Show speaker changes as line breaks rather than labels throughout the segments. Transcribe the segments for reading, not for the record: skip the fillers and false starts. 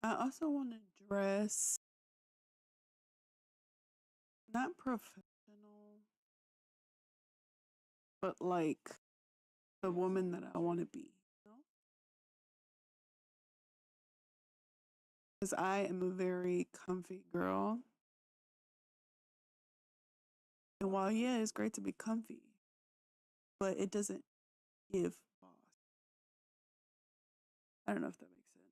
I also want to dress not professional, but like the woman that I want to be. You know? Because I am a very comfy girl. And while, yeah, it's great to be comfy, but it doesn't give boss. I don't know if that makes sense.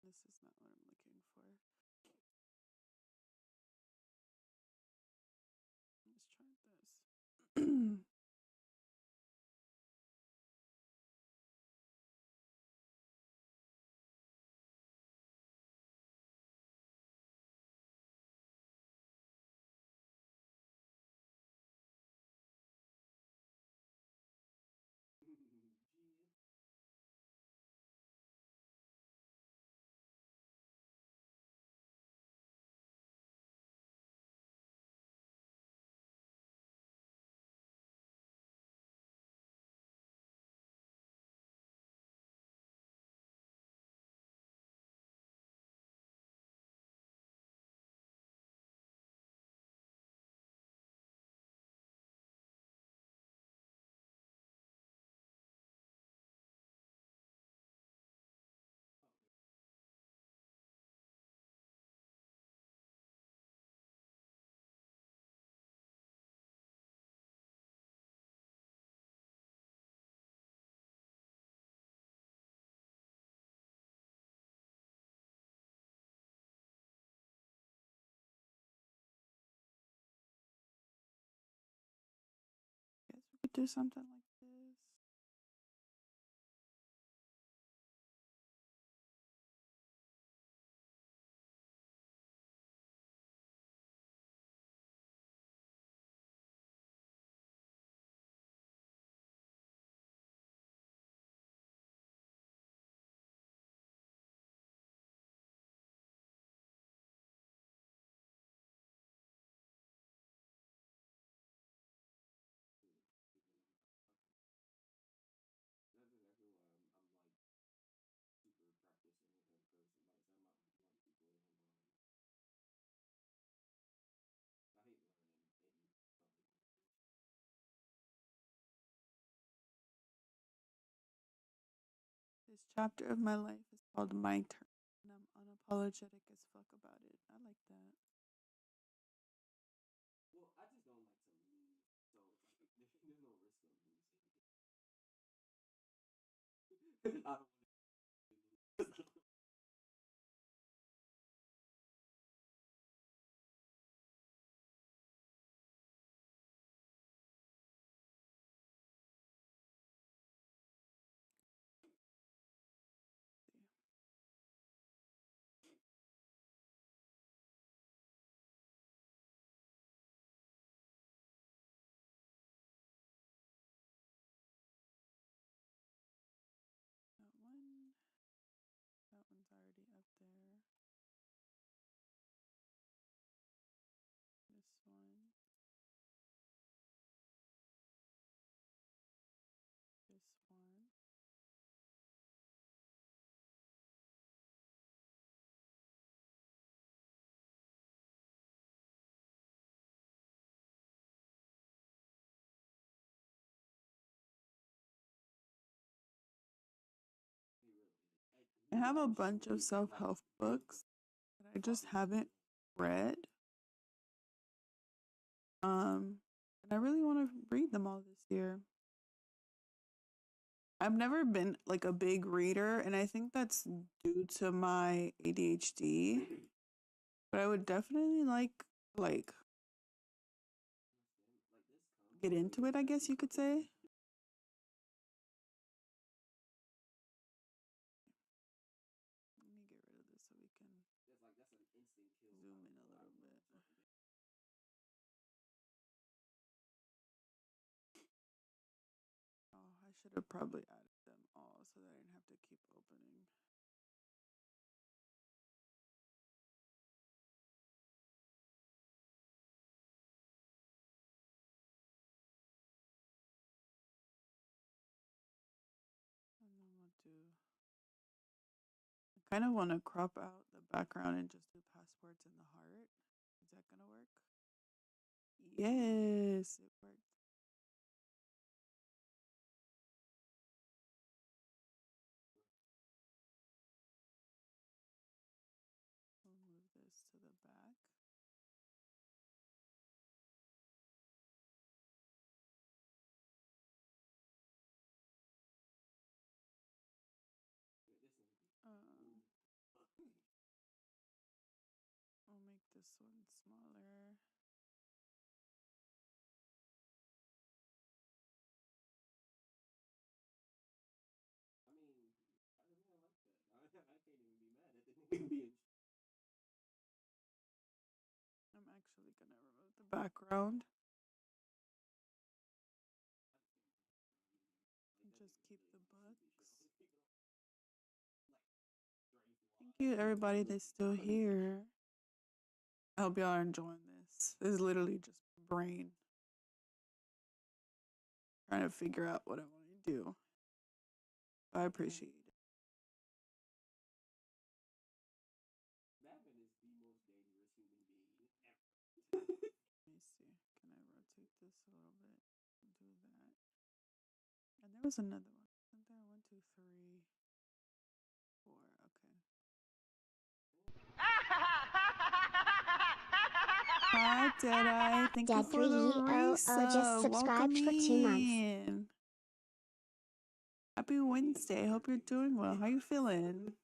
This is not what I'm looking for. Let's try this. Guess we could do something like this. This chapter of my life is called My Turn, and I'm unapologetic as fuck about it. I like that. That one. That one's already up there. This one. This one. I have a bunch of self-help books that I just haven't read. And I really want to read them all this year. I've never been like a big reader, and I think that's due to my ADHD. But I would definitely like get into it, I guess you could say. Let me get rid of this so we can zoom in a little bit. Oh, I should have probably added them all so that I didn't have to keep opening. kind of want to crop out the background and just do passports in the heart. Is that gonna work? Yes, it worked. We'll move this to the back. Um, I'll make this one smaller. I'm actually gonna remove the background and just keep the books. Thank you, everybody that's still here. I hope y'all are enjoying this. This is literally just brain trying to figure out what I want to do. I appreciate it. Let me see. Can I rotate this a little bit? Do that. And there was another one. Isn't there? 1, 2, 3, 4. Okay. Hi, Deadeye. Thank you for the resub.
just subscribed
Welcome
for 2 months.
in. Happy Wednesday. Hope you're doing well. How you feeling?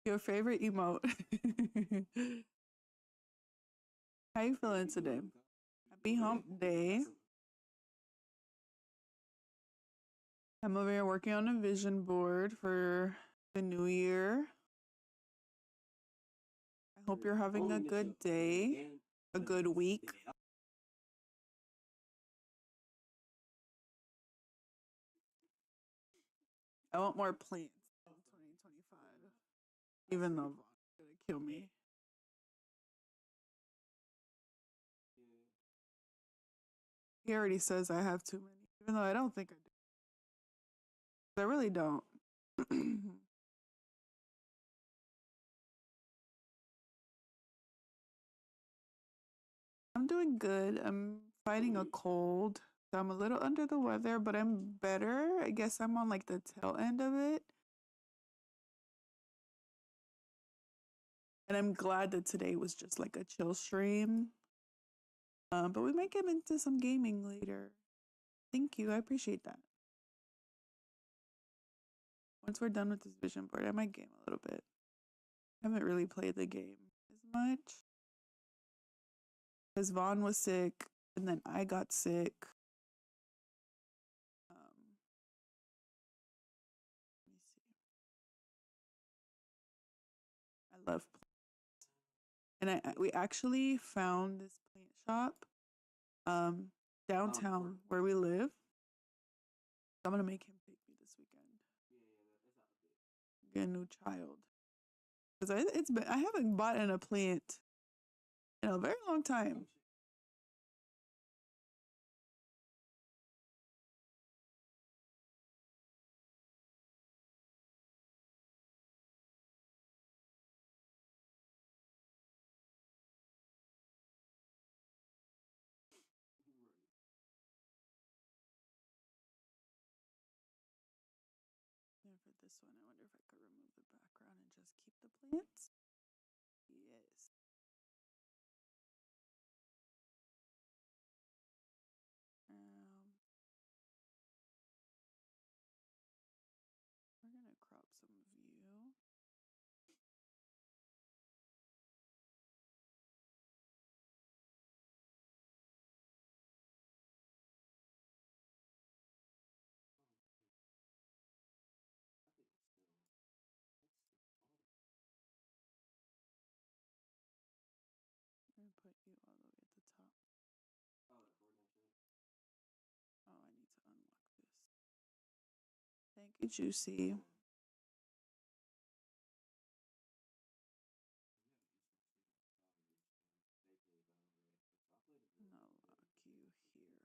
Your favorite emote. How you feeling today? Happy hump day. I'm over here working on a vision board for the new year. I hope you're having a good day, a good week. I want more plants in 2025, even though Vaughn's gonna kill me. He already says I have too many, even though I don't think I do. I really don't. I'm doing good. I'm fighting a cold. So I'm a little under the weather, but I'm better. I guess I'm on like the tail end of it. And I'm glad that today was just like a chill stream. But we might get into some gaming later. Thank you. I appreciate that. Once we're done with this vision board, I might game a little bit. I haven't really played the game as much. Because Vaughn was sick, and then I got sick. Let me see. I love plants. And we actually found this plant shop downtown where we live. I'm gonna make him take me this weekend. Get a new child. Because I haven't bought in a plant in a very long time. Yeah, for this one, I wonder if I could remove the background and just keep the plants. Yes. We're gonna crop some view. I'm gonna put you all the way at the top. Oh, I need to unlock this. Thank you, Juicy. And I'll lock you here.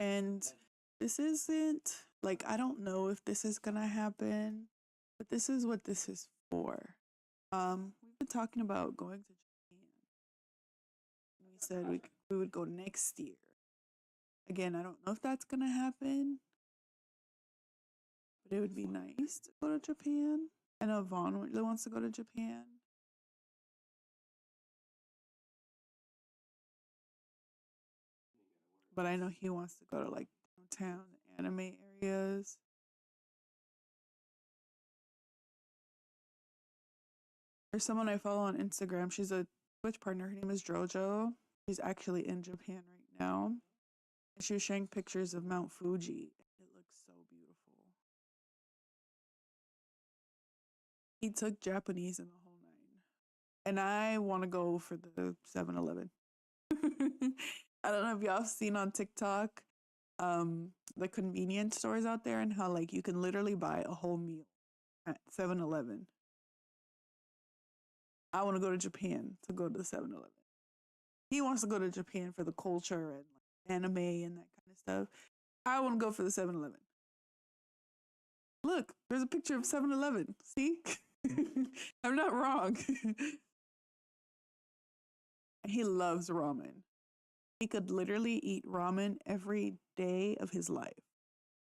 And this isn't like, I don't know if this is gonna happen, but this is what this is for. We've been talking about going to Japan. We said we would go next year. Again, I don't know if that's gonna happen, but it would be nice to go to Japan. I know Vaughn really wants to go to Japan. But I know he wants to go to like downtown anime areas. There's someone I follow on Instagram. She's a Twitch partner. Her name is Jojo. She's actually in Japan right now. And she was sharing pictures of Mount Fuji. It looks so beautiful. He took Japanese in the whole nine. And I want to go for the 7-Eleven. I don't know if y'all seen on TikTok the convenience stores out there and how like you can literally buy a whole meal at 7-Eleven. I want to go to Japan to go to the 7-Eleven. He wants to go to Japan for the culture and like anime and that kind of stuff. I want to go for the 7-Eleven. Look, there's a picture of 7-Eleven. See? I'm not wrong. He loves ramen. He could literally eat ramen every day of his life.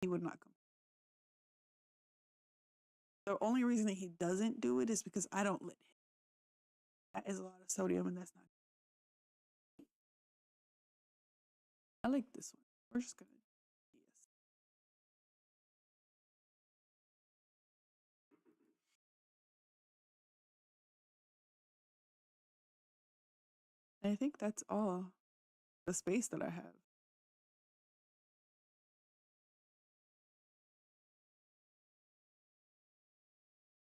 He would not come. The only reason that he doesn't do it is because I don't let him. That is a lot of sodium and that's not. I like this one. We're just gonna. Yes. And I think that's all the space that I have.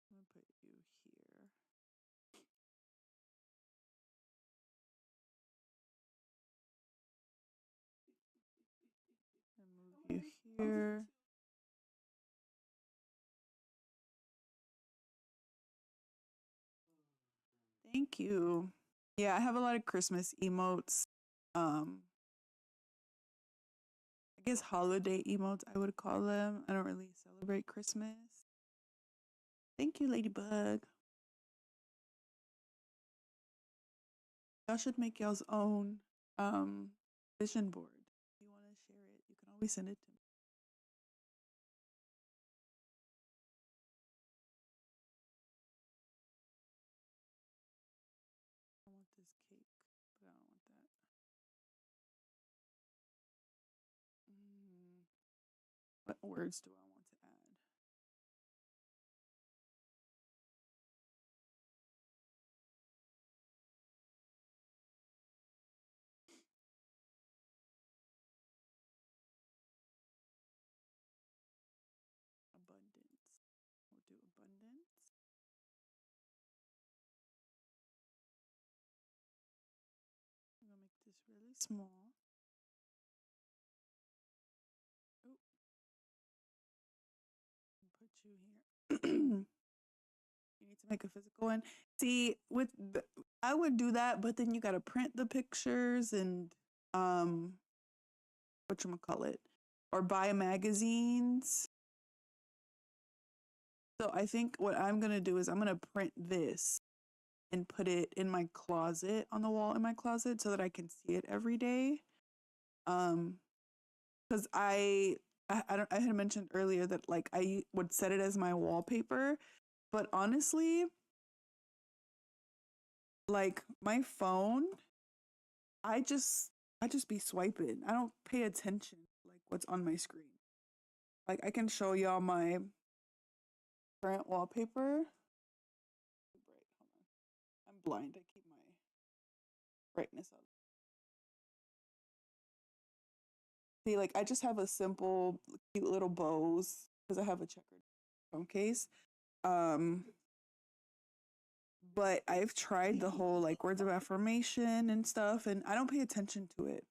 I'm gonna put you here. And move you here. Thank you. Yeah, I have a lot of Christmas emotes. I guess holiday emotes, I would call them. I don't really celebrate Christmas. Thank you, Ladybug. Y'all should make y'all's own vision board. If you want to share it, you can always send it to me. I want this cake, but I don't want that. What words do I want to add? Abundance. We'll do abundance. I'm gonna make this really small. Oh, put you here. You need to make a physical one. See, I would do that, but then you gotta print the pictures and whatchamacallit, or buy magazines. So I think what I'm gonna do is I'm gonna print this and put it in my closet, on the wall in my closet, so that I can see it every day. Because I had mentioned earlier that like I would set it as my wallpaper, but honestly, like my phone, I just be swiping. I don't pay attention to like what's on my screen. Like I can show y'all my current wallpaper. Bright, hold on. I'm blind. I keep my brightness up. See, like I just have a simple, cute little bows because I have a checkered phone case. Um, but I've tried the whole like words of affirmation and stuff, and I don't pay attention to it.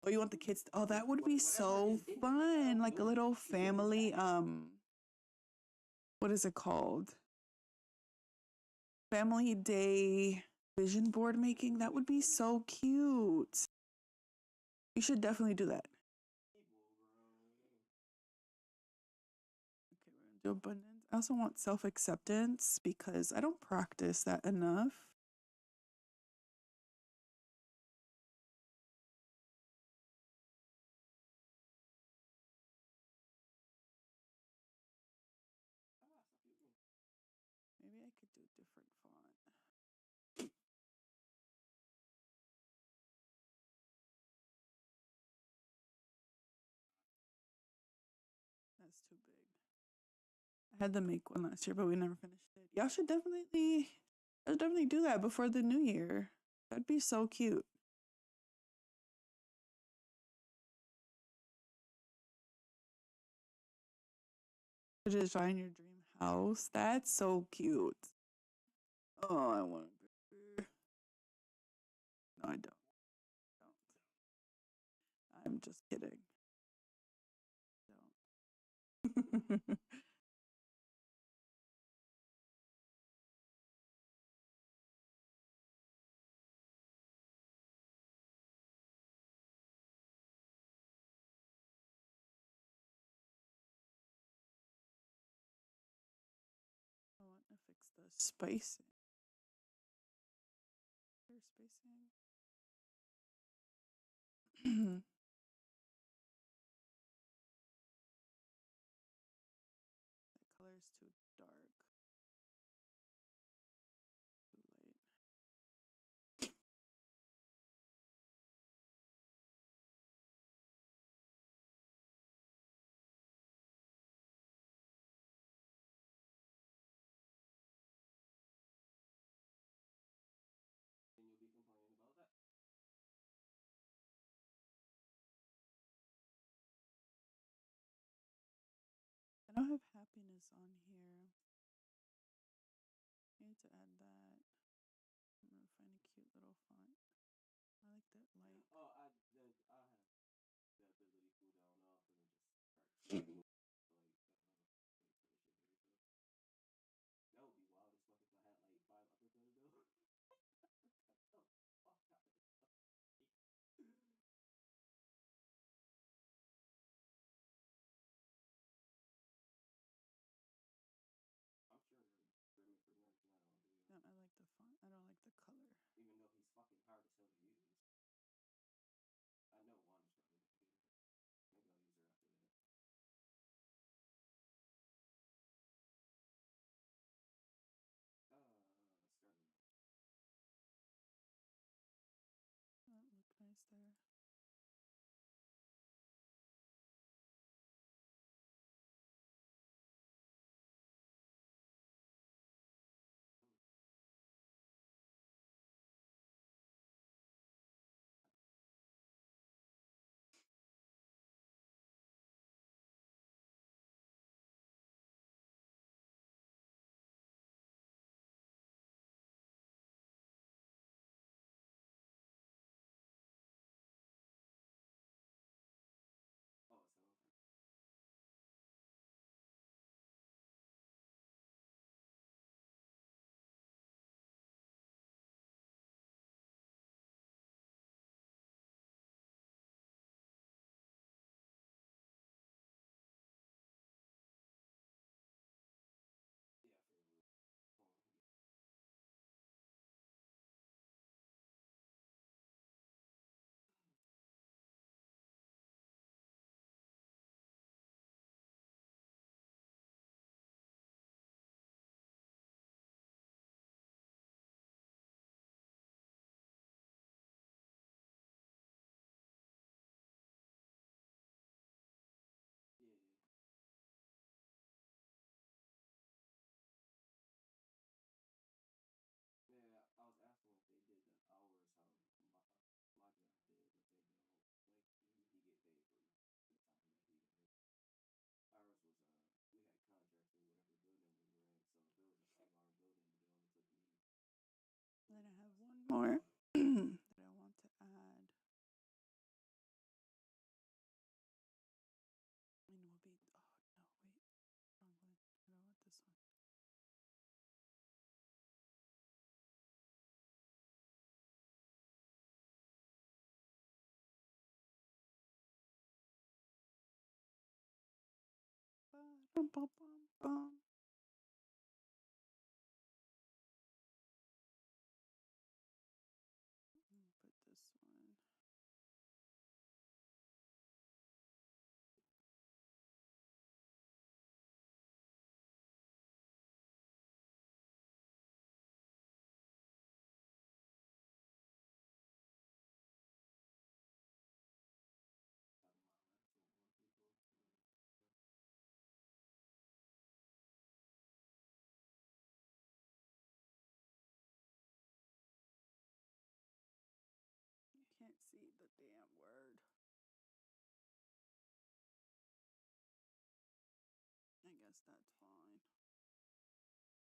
Oh, you want the kids? Oh, that would be so fun! Like a little family. What is it called? Family day vision board making. That would be so cute. You should definitely do that. to abundance. I also want self acceptance because I don't practice that enough. Maybe I could do a different font. That's too big. I had to make one last year, but we never finished it. Y'all should definitely do that before the new year. That'd be so cute. To design your dream house. That's so cute. Oh, I want a picture. No, I don't. I'm just kidding. Don't. I want to fix the spacing. Spacing. The color is too dark. Too light.
And you'll be complaining about that.
I don't have happiness on here. I need to add that. I'm gonna find a cute little font. I like that light.
Oh, I have the ability to cool down off and then just start like wait for the shit here. So that would be wild as fuck if I had like 5 episodes though. What the fuck? I'm sure they're pretty much not all do.
No, I like the font. I don't like the color.
Even though he's fucking hard as hell to use. I know Wanda's probably gonna get it. Maybe I'll use her after that. Starting.
That look nice there.
Oh, so okay. Yeah, I figured we were. Yeah. Yeah, I was asking if they did the hours how my job did, but they don't. Like he get paid for the time that he worked. Ours was we had contract for whatever building we were in, so if it was a 5-hour building, but it only took me.
Then I have one more that I want to add. And will be, oh no, wait, wrong one. I don't want this one. Ba-dum-bum-bum. phone. Put this one. Can't see the damn word. I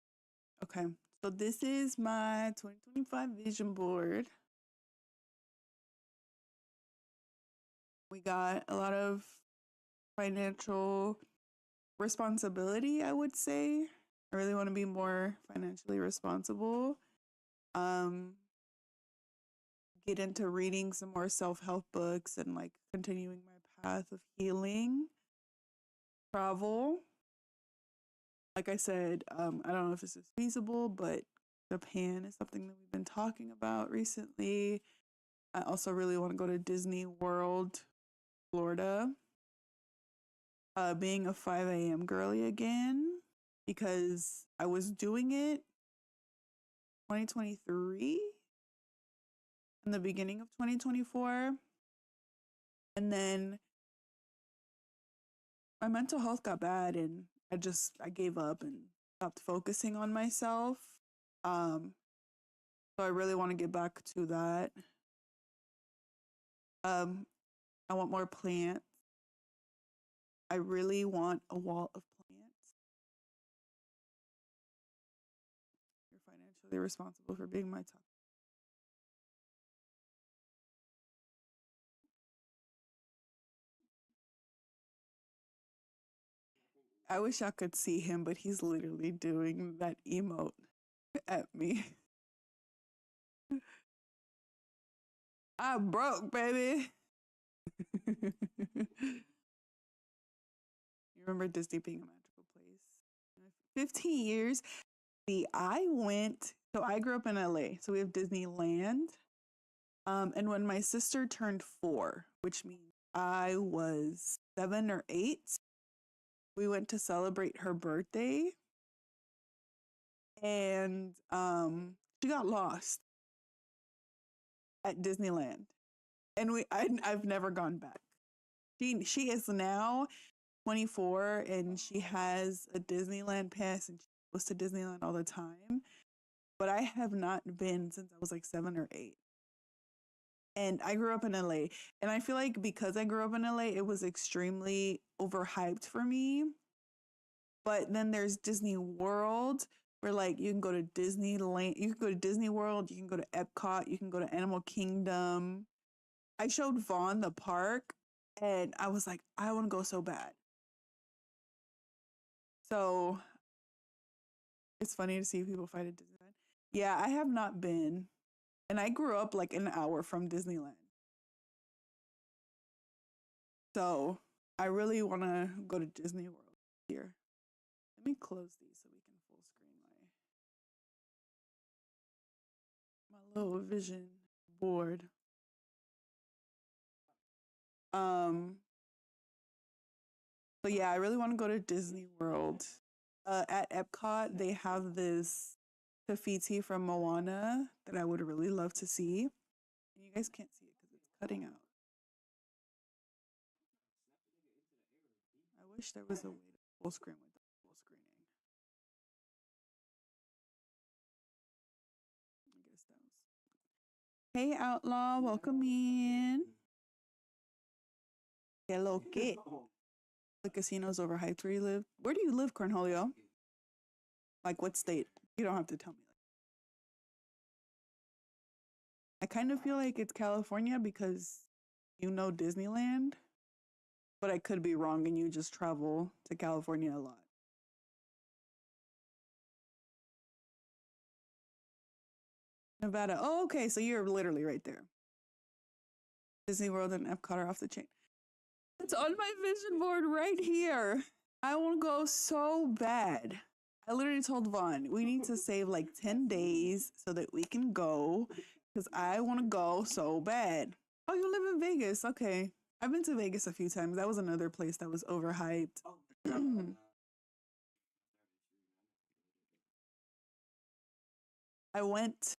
guess that's fine. Okay, so this is my 2025 vision board. We got a lot of financial responsibility, I would say. I really want to be more financially responsible. Get into reading some more self-help books and like continuing my path of healing. Travel. Like I said, I don't know if this is feasible, but Japan is something that we've been talking about recently. I also really want to go to Disney World, Florida. Being a 5 a.m. girly again because I was doing it 2023 in the beginning of 2024. And then my mental health got bad and I gave up and stopped focusing on myself. So I really want to get back to that. I want more plants. I really want a wall of plants. You're financially responsible for being my top. I wish I could see him, but he's literally doing that emote at me. I'm broke, baby. You remember Disney being a magical place? 15 years. See, so I grew up in LA, so we have Disneyland. And when my sister turned 4, which means I was 7 or 8, we went to celebrate her birthday. And she got lost at Disneyland. And I've never gone back. She is now 24 and she has a Disneyland pass and she goes to Disneyland all the time. But I have not been since I was like 7 or 8. And I grew up in LA. And I feel like because I grew up in LA, it was extremely overhyped for me. But then there's Disney World, where like you can go to Disneyland, you can go to Disney World, you can go to Epcot, you can go to Animal Kingdom. I showed Vaughn the park and I was like, I want to go so bad. So it's funny to see people fight at Disneyland. Yeah, I have not been. And I grew up like an hour from Disneyland. So I really want to go to Disney World here. Let me close these so we can full screen my little vision board. So yeah, I really want to go to Disney World. At Epcot, they have this Tafiti from Moana that I would really love to see. And you guys can't see it because it's cutting out. I wish there was a way to full screen without full screening. I guess that was. Hey, Outlaw, welcome in. Hello, kid. The casino's overhyped where you live. Where do you live, Cornholio? Like what state? You don't have to tell me. I kind of feel like it's California because you know Disneyland, but I could be wrong and you just travel to California a lot. Nevada. Oh, okay. So you're literally right there. Disney World and Epcot are off the chain. It's on my vision board right here. I want to go so bad. I literally told Vaughn we need to save like 10 days so that we can go because I want to go so bad. Oh, you live in Vegas? Okay. I've been to Vegas a few times. That was another place that was overhyped. I went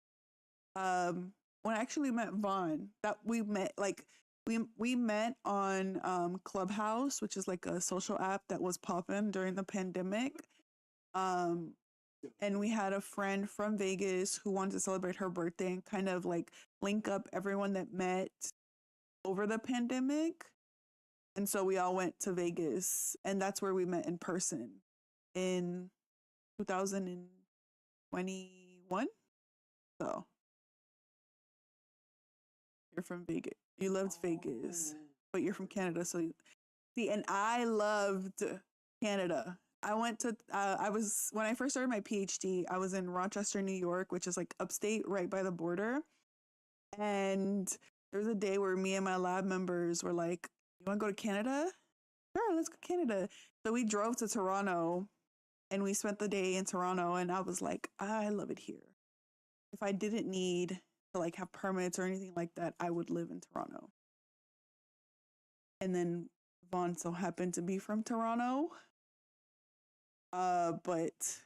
when I actually met Vaughn. That we met like we met on Clubhouse, which is like a social app that was popping during the pandemic. Um and we had a friend from Vegas who wanted to celebrate her birthday and kind of like link up everyone that met over the pandemic. And so we all went to Vegas, and that's where we met in person in 2021. So you're from Vegas. You loved Vegas, but you're from Canada. So see, and I loved Canada. I went to, when I first started my PhD, I was in Rochester, New York, which is like upstate right by the border. And there was a day where me and my lab members were like, you want to go to Canada? Sure, let's go to Canada. So we drove to Toronto and we spent the day in Toronto. And I was like, I love it here. If I didn't need to like have permits or anything like that, I would live in Toronto. And then Vaughn so happened to be from Toronto. But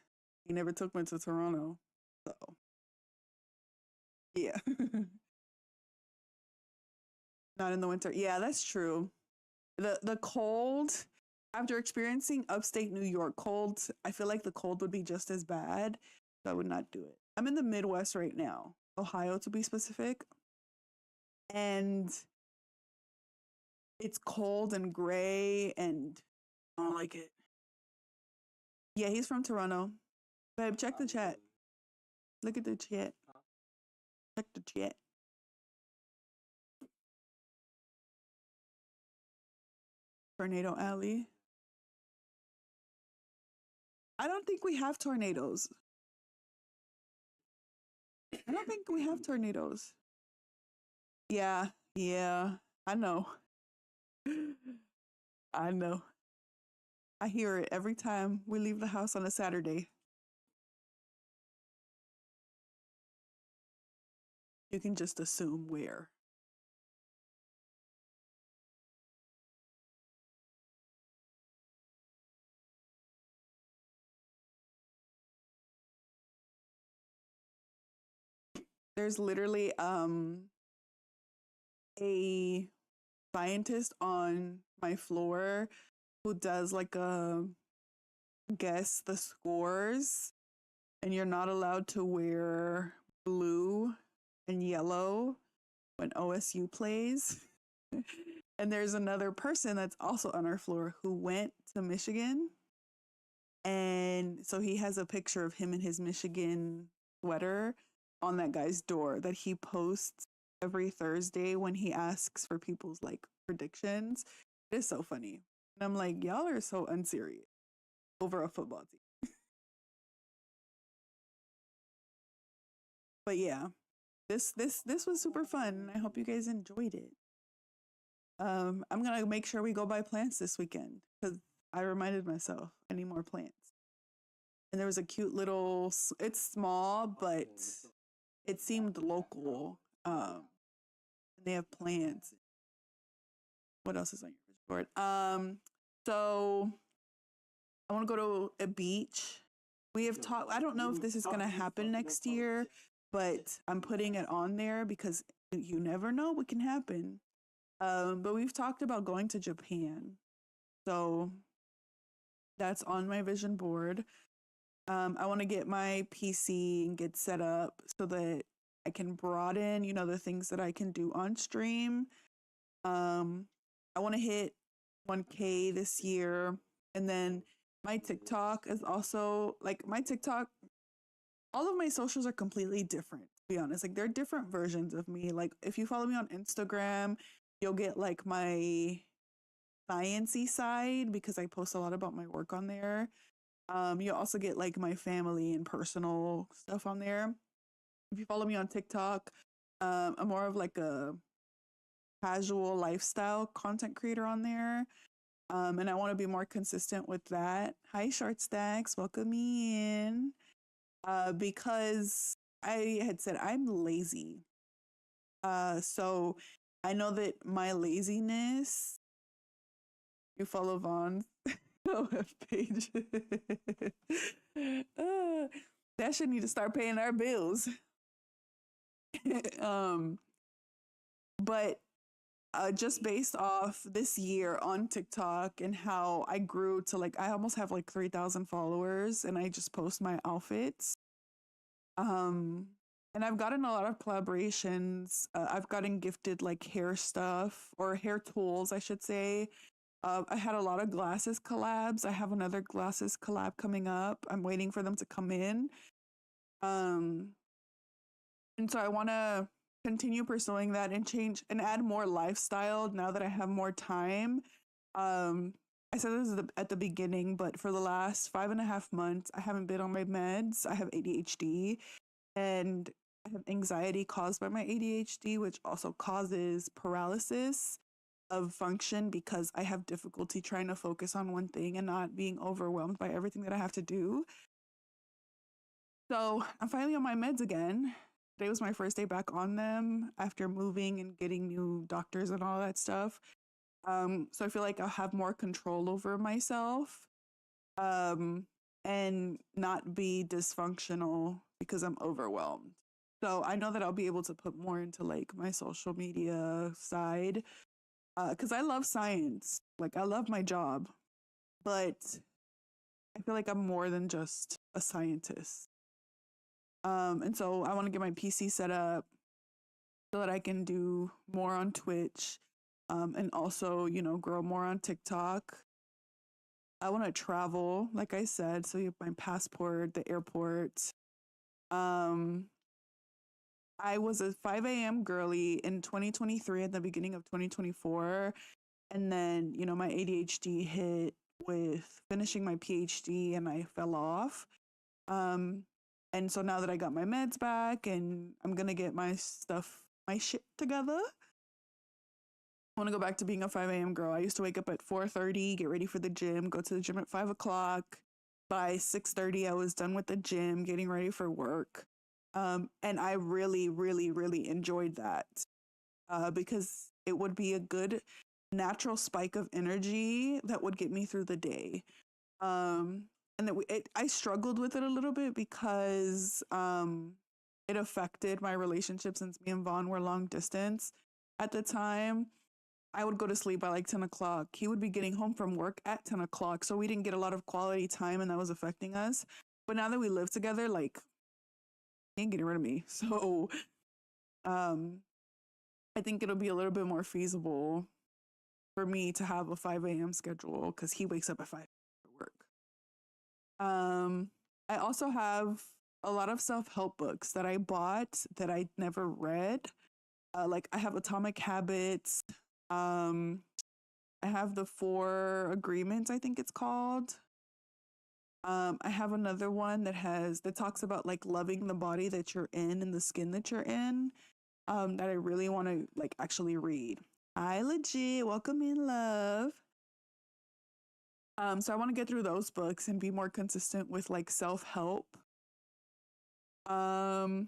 he never took me to Toronto. So yeah. Not in the winter. Yeah, that's true. The cold, after experiencing upstate New York cold, I feel like the cold would be just as bad. So I would not do it. I'm in the Midwest right now, Ohio to be specific. And it's cold and gray and I don't like it. Yeah, he's from Toronto. Babe, check the chat. Look at the chat. Check the chat. Tornado Alley. I don't think we have tornadoes. I don't think we have tornadoes. Yeah, yeah. I know. I know. I hear it every time we leave the house on a Saturday. You can just assume where. There's literally a scientist on my floor who does like a guess the scores, and you're not allowed to wear blue and yellow when OSU plays. And there's another person that's also on our floor who went to Michigan. And so he has a picture of him in his Michigan sweater on that guy's door that he posts every Thursday when he asks for people's like predictions. It is so funny. And I'm like, y'all are so unserious over a football team. But yeah, this was super fun. I hope you guys enjoyed it. I'm gonna make sure we go buy plants this weekend because I reminded myself I need more plants. And there was a cute little. It's small, but it seemed local. And they have plants. What else is on your vision board? So I want to go to a beach. We have talked. I don't know if this is gonna happen next year, but I'm putting it on there because you never know what can happen. But we've talked about going to Japan, so that's on my vision board. I want to get my PC and get set up so that I can broaden, the things that I can do on stream. I want to hit 1K this year. And then my TikTok is also like my TikTok, all of my socials are completely different, to be honest. Like they're different versions of me. Like if you follow me on Instagram, you'll get like my sciencey side because I post a lot about my work on there. You'll also get like my family and personal stuff on there. If you follow me on TikTok, I'm more of like a casual lifestyle content creator on there. And I want to be more consistent with that. Hi, Short Stacks, welcome in. Because I had said I'm lazy. So I know that my laziness, you follow Vaughn's OF page. That should need to start paying our bills. um, but just based off this year on TikTok and how I grew to like, I almost have like 3,000 followers and I just post my outfits. And I've gotten a lot of collaborations. I've gotten gifted like hair stuff or hair tools, I should say. I had a lot of glasses collabs. I have another glasses collab coming up. I'm waiting for them to come in. Um, and so I want to continue pursuing that and change and add more lifestyle now that I have more time. I said this at the beginning, but for the last 5.5 months, I haven't been on my meds. I have ADHD and I have anxiety caused by my ADHD, which also causes paralysis of function because I have difficulty trying to focus on one thing and not being overwhelmed by everything that I have to do. So I'm finally on my meds again. Today was my first day back on them after moving and getting new doctors and all that stuff. So I feel like I'll have more control over myself, and not be dysfunctional because I'm overwhelmed. So I know that I'll be able to put more into like my social media side, because I love science. Like I love my job, but I feel like I'm more than just a scientist. And so I want to get my PC set up so that I can do more on Twitch, and also, grow more on TikTok. I want to travel, like I said, so you have my passport, the airport. Um, I was a 5 a.m. girly in 2023 at the beginning of 2024. And then, my ADHD hit with finishing my PhD and I fell off. And so now that I got my meds back and I'm going to get my shit together, I want to go back to being a 5 a.m. girl. I used to wake up at 4:30, get ready for the gym, go to the gym at 5 o'clock. By 6:30, I was done with the gym, getting ready for work. And I really, really, really enjoyed that, because it would be a good natural spike of energy that would get me through the day. And I struggled with it a little bit because it affected my relationship since me and Vaughn were long distance at the time. I would go to sleep by like 10 o'clock. He would be getting home from work at 10 o'clock. So we didn't get a lot of quality time and that was affecting us. But now that we live together, like, he ain't getting rid of me. So I think it'll be a little bit more feasible for me to have a 5 a.m. schedule because he wakes up at 5 for work. I also have a lot of self-help books that I bought that I never read. Like I have Atomic Habits. I have the 4 Agreements, I think it's called. I have another one that talks about like loving the body that you're in and the skin that you're in. That I really want to like actually read. Hi, legit. Welcome in, love. So I want to get through those books and be more consistent with like self-help. I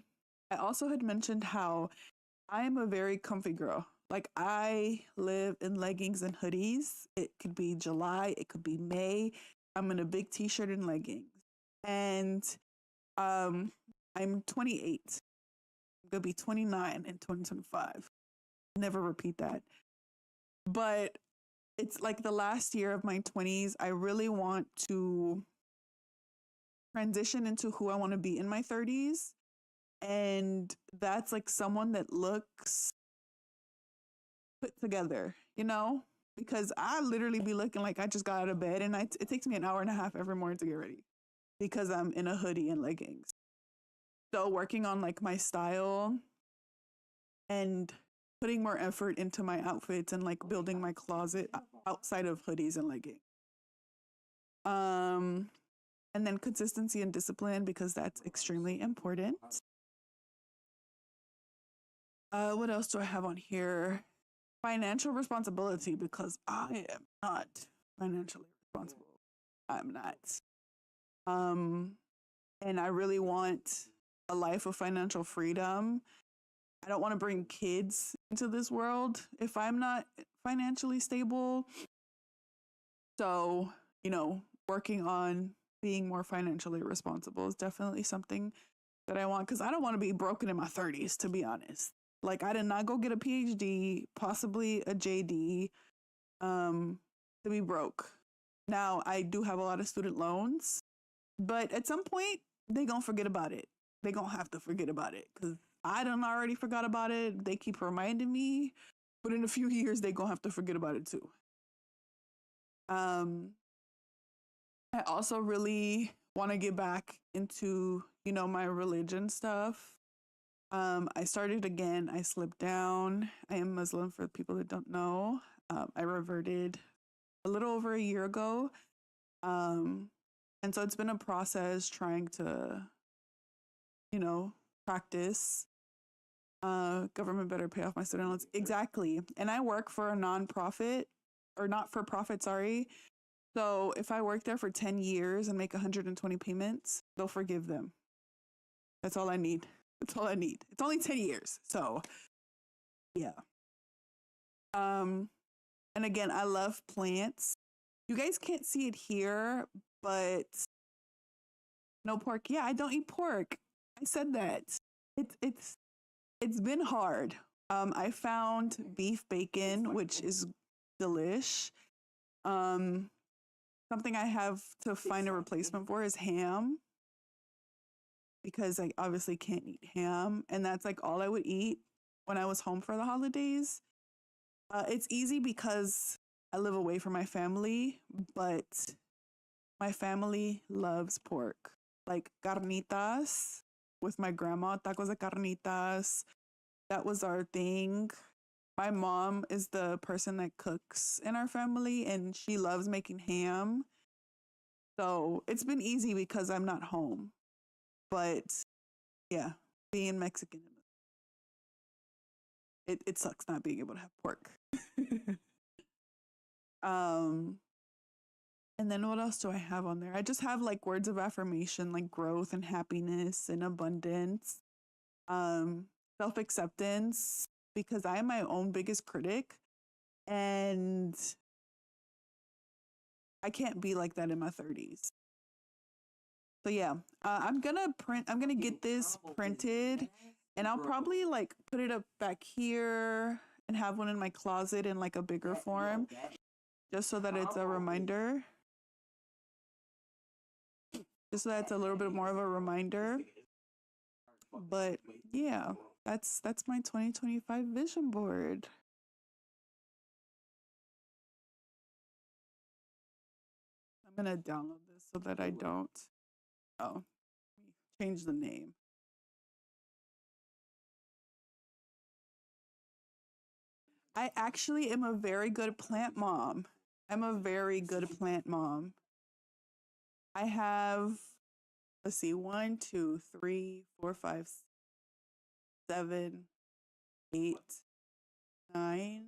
also had mentioned how I am a very comfy girl. Like I live in leggings and hoodies. It could be July, it could be May. I'm in a big t-shirt and leggings. And I'm 28. I'm gonna be 29 in 2025. Never repeat that. But it's like the last year of my 20s. I really want to transition into who I want to be in my 30s. And that's like someone that looks put together, because I literally be looking like I just got out of bed and it takes me an hour and a half every morning to get ready because I'm in a hoodie and leggings. So working on like my style and putting more effort into my outfits and like building my closet outside of hoodies and leggings. And then consistency and discipline because that's extremely important. What else do I have on here? Financial responsibility because I am not financially responsible. I'm not. Um, and I really want a life of financial freedom. I don't want to bring kids into this world if I'm not financially stable. So, working on being more financially responsible is definitely something that I want because I don't want to be broken in my 30s, to be honest. Like, I did not go get a PhD, possibly a JD, to be broke. Now, I do have a lot of student loans, but at some point, they gonna forget about it. They gonna have to forget about it because I done already forgot about it. They keep reminding me, but in a few years, they gonna have to forget about it too. Um, I also really want to get back into, my religion stuff. I started again. I slipped down. I am Muslim for people that don't know. I reverted a little over a year ago. And so it's been a process trying to, practice. Government better pay off my student loans. Exactly. And I work for a nonprofit or not for profit, sorry. So if I work there for 10 years and make 120 payments, they'll forgive them. That's all I need. That's all I need. It's only 10 years. So yeah. And again, I love plants. You guys can't see it here, but no pork. Yeah, I don't eat pork. I said that. It's been hard. I found beef bacon, which is delish. Something I have to find a replacement for is ham because I obviously can't eat ham, and that's like all I would eat when I was home for the holidays. It's easy because I live away from my family, but my family loves pork, like carnitas with my grandma, tacos de carnitas. That was our thing. My mom is the person that cooks in our family, and she loves making ham. So it's been easy because I'm not home. But yeah, being Mexican, it sucks not being able to have pork. um, and then what else do I have on there? I just have like words of affirmation, like growth and happiness and abundance, self acceptance, because I am my own biggest critic, and I can't be like that in my 30s. So yeah, I'm gonna get this printed, and I'll probably like put it up back here and have one in my closet in like a bigger form, just so that it's a reminder. Just so that's a little bit more of a reminder. But yeah, that's my 2025 vision board. I'm gonna download this so that I don't. Oh, change the name. I actually am a very good plant mom. I'm a very good plant mom. I have, let's see, 1, 2, 3, 4, 5, 7, 8, 9.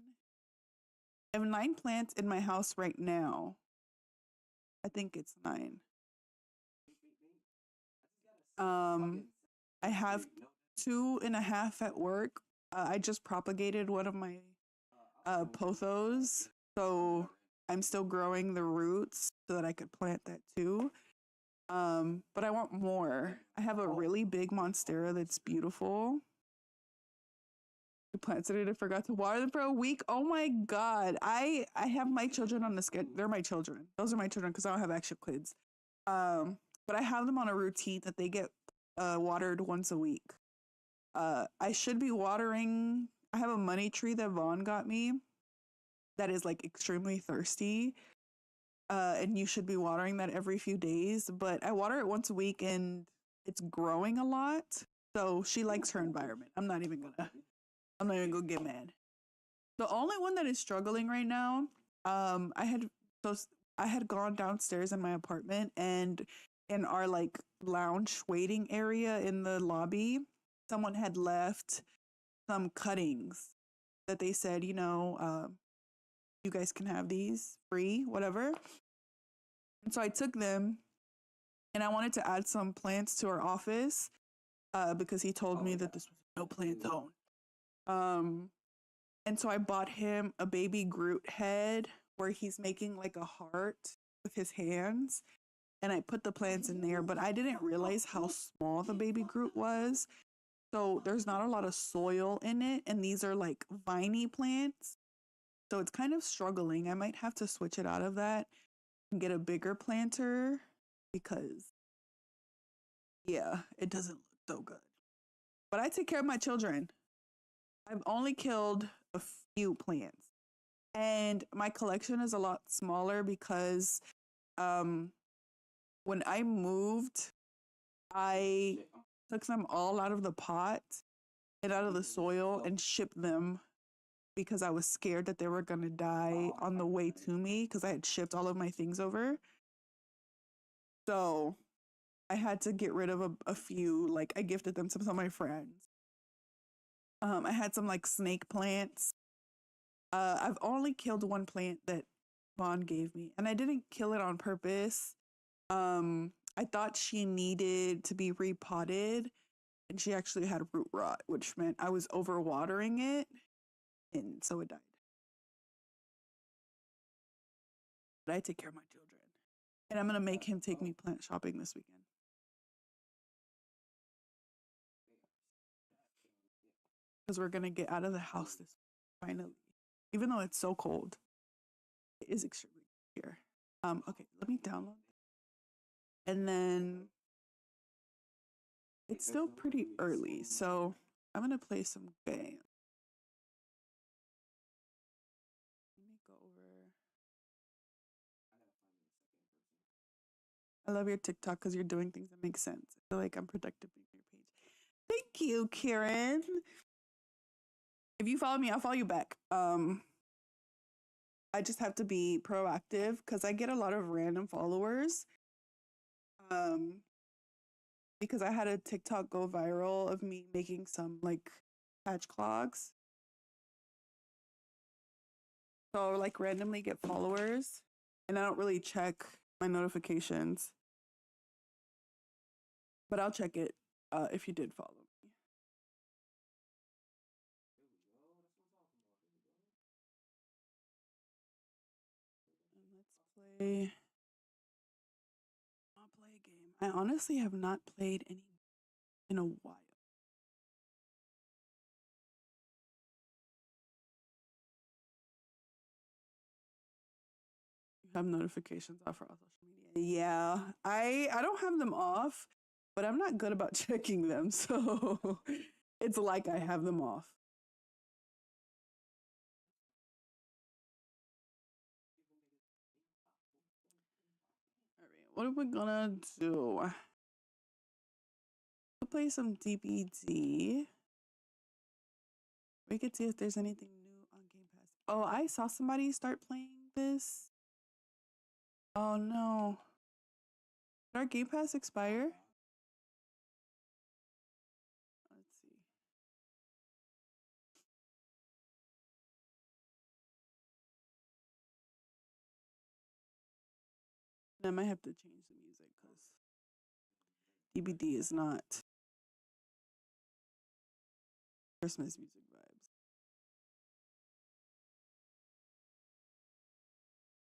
I have 9 plants in my house right now. I think it's 9. I have 2.5 at work. I just propagated one of my pothos, so I'm still growing the roots so that I could plant that too. But I want more. I have a really big monstera that's beautiful. I planted it. I forgot to water them for a week. Oh my god! I have my children on the schedule. They're my children. Those are my children because I don't have actual kids. But I have them on a routine that they get watered once a week. I should be watering. I have a money tree that Vaughn got me that is like extremely thirsty. And you should be watering that every few days. But I water it once a week and it's growing a lot. So she likes her environment. I'm not even gonna get mad. The only one that is struggling right now, I had gone downstairs in my apartment, and in our like lounge waiting area in the lobby, someone had left some cuttings that they said, you guys can have these free, whatever. And so I took them and I wanted to add some plants to our office because he told me that this was a no plant zone. And so I bought him a baby Groot head where he's making like a heart with his hands. And I put the plants in there, but I didn't realize how small the baby Groot was. So there's not a lot of soil in it. And these are like viney plants. So it's kind of struggling. I might have to switch it out of that and get a bigger planter because, yeah, it doesn't look so good. But I take care of my children. I've only killed a few plants. And my collection is a lot smaller because when I moved, I took them all out of the pot and out of the soil and shipped them because I was scared that they were going to die on the way to me because I had shipped all of my things over. So I had to get rid of a few. Like I gifted them to some of my friends. I had some like snake plants. I've only killed one plant that Vaughn gave me, and I didn't kill it on purpose. I thought she needed to be repotted, and she actually had root rot, which meant I was overwatering it, and so it died. But I take care of my children, and I'm gonna make him take me plant shopping this weekend. Because we're gonna get out of the house this week, finally. Even though it's so cold, it is extremely cold here. Okay, let me download. And then it's still pretty early, so I'm gonna play some games. Let me go over. I love your TikTok because you're doing things that make sense. I feel like I'm productive on your page. Thank you, Karen. If you follow me, I'll follow you back. I just have to be proactive because I get a lot of random followers. Because I had a TikTok go viral of me making some like patch clogs. So I like randomly get followers and I don't really check my notifications. But I'll check it if you did follow me. And let's play. I'll play a game. I honestly have not played any in a while. You have notifications off for all social media. Yeah, I don't have them off, but I'm not good about checking them, so it's like I have them off. All right, what are we gonna do? We'll play some DBD. We could see if there's anything new on Game Pass. Oh, I saw somebody start playing this. Oh no. Did our Game Pass expire? Let's see. I might have to change the music because DBD is not Christmas music,